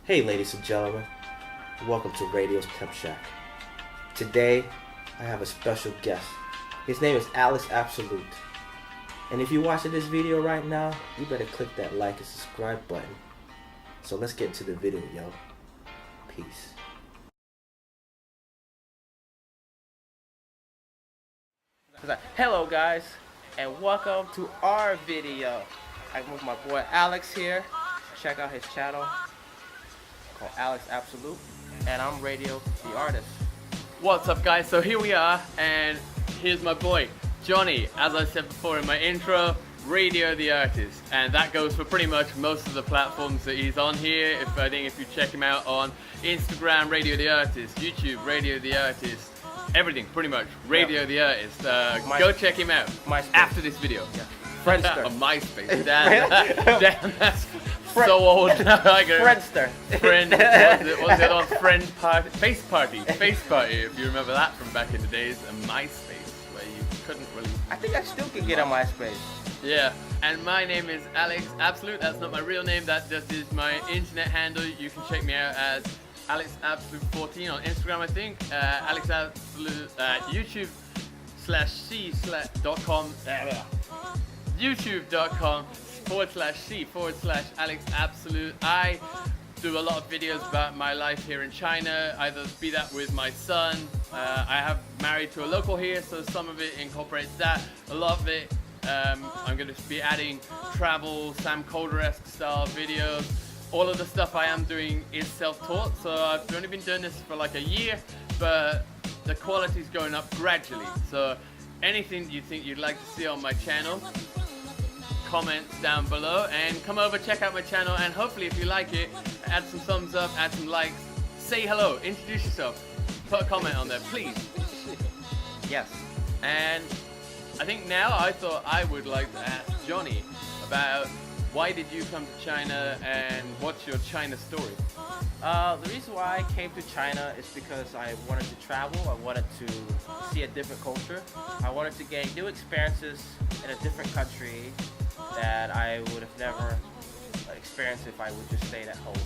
Hey, ladies and gentlemen, welcome to Radio's Pep Shack. Today, I have a special guest. His name is Alex Absolute. And if you're watching this video right now, you better click that like and subscribe button. So let's get into the video, yo. Peace. Hello, guys, and welcome to our video. I'm with my boy Alex here. Check out his channel called Alex Absolute, and I'm Radio the Artist. What's up, guys? So here we are, and here's my boy Johnny. As I said before in my intro, Radio the Artist, and that goes for pretty much most of the platforms that he's on here. If you check him out on Instagram, Radio the Artist, YouTube, Radio the Artist, everything pretty much Radio the Artist. Go check him out MySpace. after this video. Yeah. Friendster. On MySpace. Damn, that's so old now. Friendster. Friend, was it on Friend Party? Face Party, if you remember that from back in the days, and MySpace, where you couldn't really... I think I still can get on MySpace. Yeah, and my name is Alex Absolute. That's not my real name, that just is my internet handle. You can check me out as Alex Absolute 14 on Instagram, I think. Alex Absolute, YouTube/c.com. YouTube.com/c/Alex Absolute. I do a lot of videos about my life here in China, either be that with my son. I have married to a local here, so some of it incorporates that. A lot of it, I'm going to be adding travel, Sam Calder-esque style videos. All of the stuff I am doing is self-taught, so I've only been doing this for like a year, but the quality's going up gradually. So anything you think you'd like to see on my channel, comments down below, and come over, check out my channel, and hopefully if you like it, add some thumbs up, add some likes, say hello, introduce yourself, put a comment on there, please. Yes. And I think now I thought I would like to ask Johnny about why did you come to China and what's your China story? The reason why I came to China is because I wanted to travel. I wanted to see a different culture. I wanted to gain new experiences in a different country that I would have never experienced if I would just stayed at home.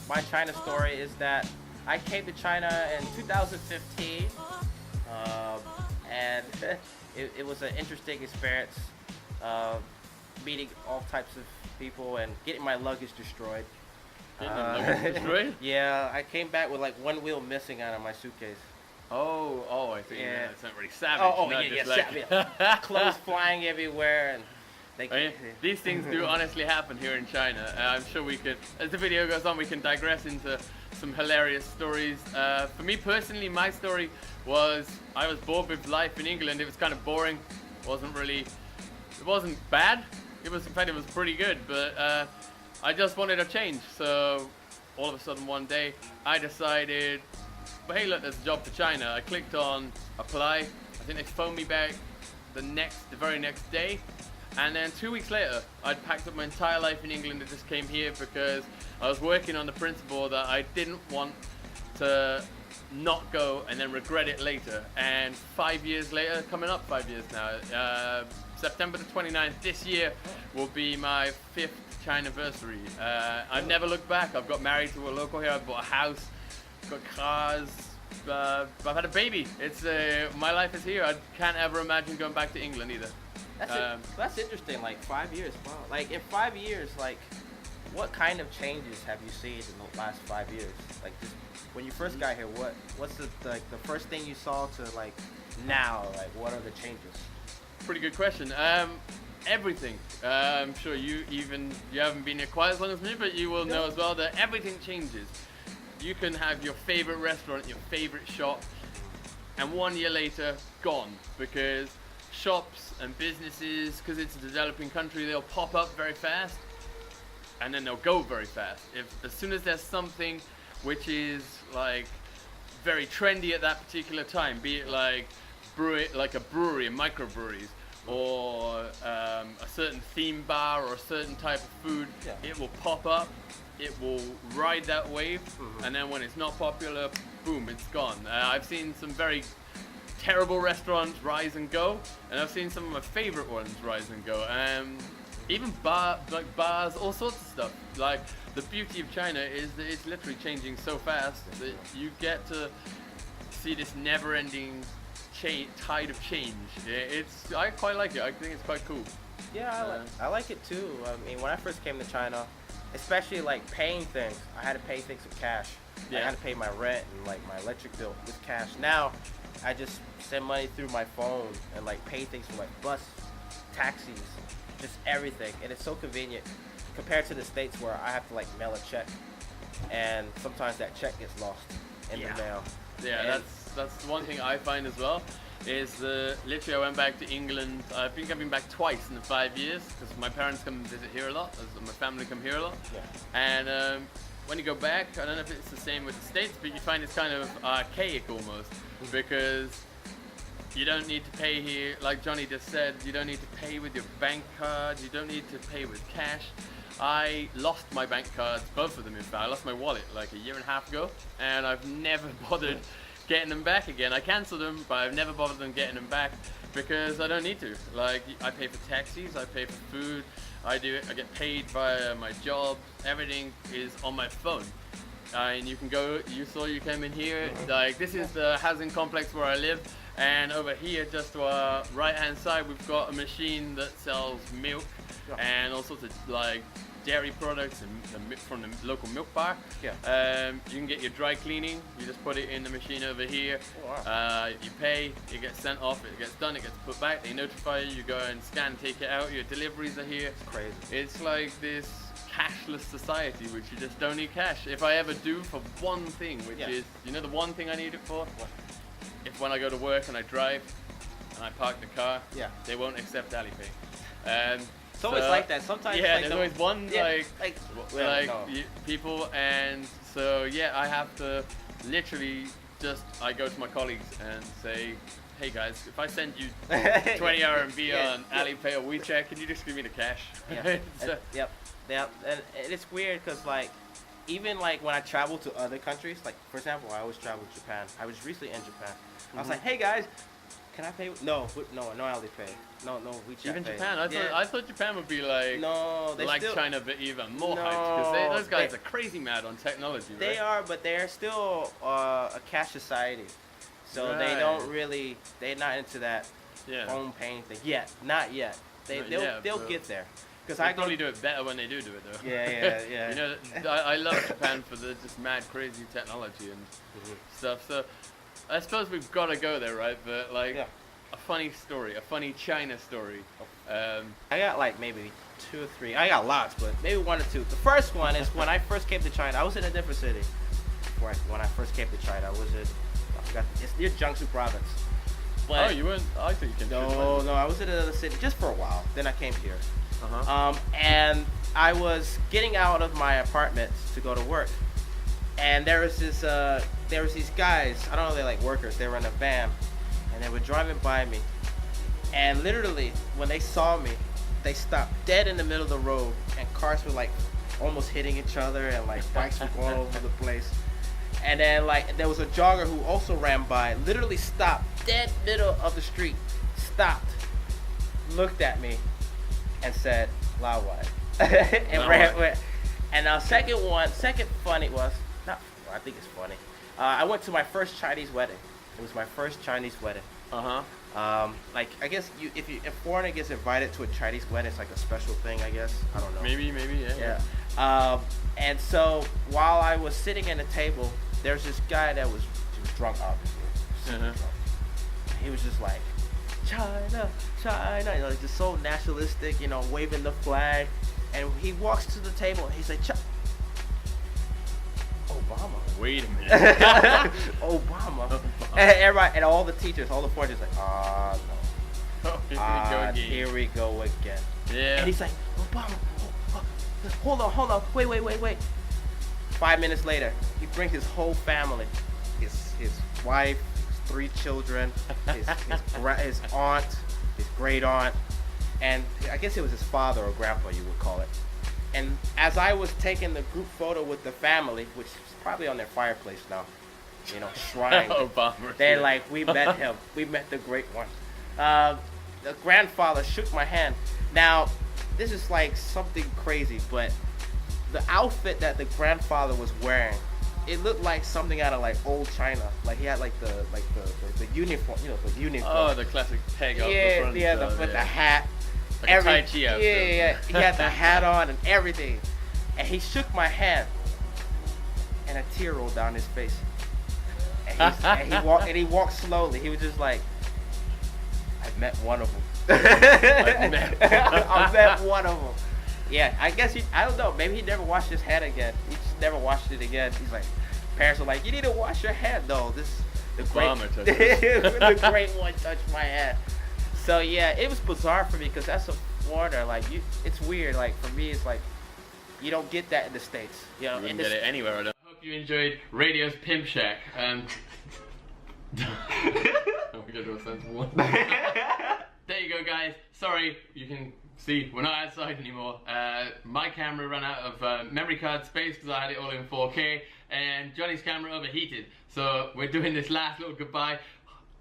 My China story is that I came to China in 2015, and it was an interesting experience, meeting all types of people and getting my luggage destroyed. Destroyed? Yeah, I came back with like one wheel missing out of my suitcase. Oh, I think Yeah. that's not really savage. Clothes flying everywhere, and these things do honestly happen here in China. I'm sure we could, as the video goes on, we can digress into some hilarious stories. For me personally, my story was I was bored with life in England. It was kind of boring. It wasn't bad. In fact, it was pretty good, but I just wanted a change. So all of a sudden one day I decided, but hey, look, there's a job for China. I clicked on apply. I think they phoned me back the very next day. And then 2 weeks later, I'd packed up my entire life in England and just came here because I was working on the principle that I didn't want to not go and then regret it later. And 5 years later, coming up 5 years now, September the 29th this year will be my 5th China anniversary. I've never looked back. I've got married to a local here. I've bought a house, got cars. I've had a baby. It's my life is here. I can't ever imagine going back to England either. That's interesting. Like 5 years. Wow. Like in 5 years, like what kind of changes have you seen in the last 5 years? Like just when you first got here, what's the first thing you saw to like now? Like what are the changes? Pretty good question. Everything. I'm sure you haven't been here quite as long as me, but you will know as well that everything changes. You can have your favorite restaurant, your favorite shop, and 1 year later, gone, because shops and businesses, because it's a developing country, they'll pop up very fast, and then they'll go very fast. As soon as there's something which is like very trendy at that particular time, be it like a brewery, microbreweries, or a certain theme bar or a certain type of food, it will pop up, it will ride that wave, and then when it's not popular, boom, it's gone. I've seen some very terrible restaurants rise and go, and I've seen some of my favorite ones rise and go. Even bars, all sorts of stuff. Like the beauty of China is that it's literally changing so fast that you get to see this never-ending tide of change. I quite like it. I think it's quite cool. Yeah, I like it too. I mean, when I first came to China, especially like paying things, I had to pay things with cash. I had to pay my rent and like my electric bill with cash. Now, I just send money through my phone and like pay things for like bus, taxis, just everything, and it's so convenient compared to the States where I have to like mail a check, and sometimes that check gets lost in the mail. Yeah, And that's one thing I find as well. Is literally I went back to England. I think I've been back twice in the 5 years because my parents come visit here a lot. My family come here a lot. Yeah. And when you go back, I don't know if it's the same with the States, but you find it's kind of archaic almost because you don't need to pay here. Like Johnny just said, you don't need to pay with your bank card. You don't need to pay with cash. I lost my bank cards, both of them in fact. I lost my wallet like a year and a half ago, and I've never bothered getting them back again. I cancelled them, but I've never bothered them getting them back because I don't need to. Like, I pay for taxis, I pay for food, I get paid via my job. Everything is on my phone. And you can go, you came in here, like this is the housing complex where I live, and over here just to our right hand side we've got a machine that sells milk and all sorts of like dairy products and from the local milk bar. You can get your dry cleaning. You just put it in the machine over here. You pay. It gets sent off. It gets done. It gets put back. They notify you. You go and scan, take it out. Your deliveries are here. It's crazy. It's like this cashless society, which you just don't need cash. If I ever do for one thing, which is, you know, the one thing I need it for. If when I go to work and I drive and I park the car, they won't accept Alipay. It's always like that. Sometimes yeah, like there's always one no. people, and so yeah, I have to literally just I go to my colleagues and say, hey guys, if I send you 20 RMB on Alipay or WeChat, can you just give me the cash? Yep. And it's weird because like even like when I travel to other countries, like for example, I always travel to Japan. I was recently in Japan. I was like, hey guys, can I pay? No Alipay. No WeChat. Even Pay. Japan, I thought Japan would be like China, but even more hyped because those guys are crazy mad on technology. They right? are, but they're still a cash society, so they're not into that phone paying thing yet. Not yet. They'll get there. Because I probably do it better when they do it though. Yeah. You know, I love Japan for the just mad crazy technology and stuff. So I suppose we've got to go there, right? But like a funny story, a funny China story. I got like maybe 2 or 3. I got lots, but maybe 1 or 2. The first one is when I first came to China. I was in a different city. When I first came to China, it's near Jiangsu province. But you weren't? I think you came. No, I was in another city just for a while. Then I came here. And I was getting out of my apartment to go to work, and there was these guys. I don't know, they're like workers. They were in a van, and they were driving by me, and literally when they saw me, they stopped dead in the middle of the road, and cars were like almost hitting each other, and like bikes were going over the place. And then like there was a jogger who also ran by, literally stopped dead middle of the street, stopped, looked at me, and said, "Lao Wai," and ran away. And now second funny was not. I think it's funny. I went to my first Chinese wedding. It was my first Chinese wedding. Like I guess if a foreigner gets invited to a Chinese wedding, it's like a special thing. I guess I don't know. Maybe yeah. And so while I was sitting at a table, there's this guy he was drunk, obviously. Drunk. He was just like, China, you know, just so nationalistic, you know, waving the flag. And he walks to the table and he's like, Obama. Wait a minute. Obama. And everybody, and all the teachers, all the foreigners, like, no. Here we go again. Yeah. And he's like, Obama. Hold on. Wait. 5 minutes later, he brings his whole family, his wife, his 3 children, his aunt, his great aunt, and I guess it was his father or grandpa, you would call it. And as I was taking the group photo with the family, which is probably on their fireplace now, you know, shrine. Obama. They're like, we met him. We met the great one. The grandfather shook my hand. Now, this is like something crazy, but the outfit that the grandfather was wearing, it looked like something out of like old China. Like he had like the uniform, you know, the uniform. Oh, the classic peg up the Yeah, front. yeah, with the hat. Like a Tai Chi outfit. Yeah. He had the hat on and everything. And he shook my hand, and a tear rolled down his face. And he walked slowly. He was just like, I met one of them. I met one of them. Yeah, I guess I don't know. Maybe he never washed his head again. He just never washed it again. He's like, parents were like, you need to wash your head though. This the great, the great one touched my head. So yeah, it was bizarre for me because that's a foreigner. Like it's weird. Like for me, it's like you don't get that in the States. You know, You wouldn't get it anywhere. I hope you enjoyed Radio's Pimp Shack. Don't forget to sense one. There you go, guys. Sorry, you can see we're not outside anymore. My camera ran out of memory card space because I had it all in 4K, and Johnny's camera overheated. So we're doing this last little goodbye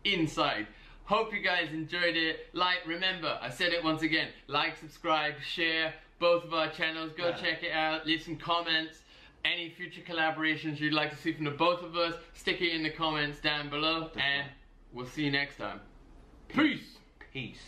inside. Hope you guys enjoyed it. Remember, I said it once again, like, subscribe, share both of our channels. Go check it out, leave some comments. Any future collaborations you'd like to see from the both of us, stick it in the comments down below, and we'll see you next time. Peace! Peace.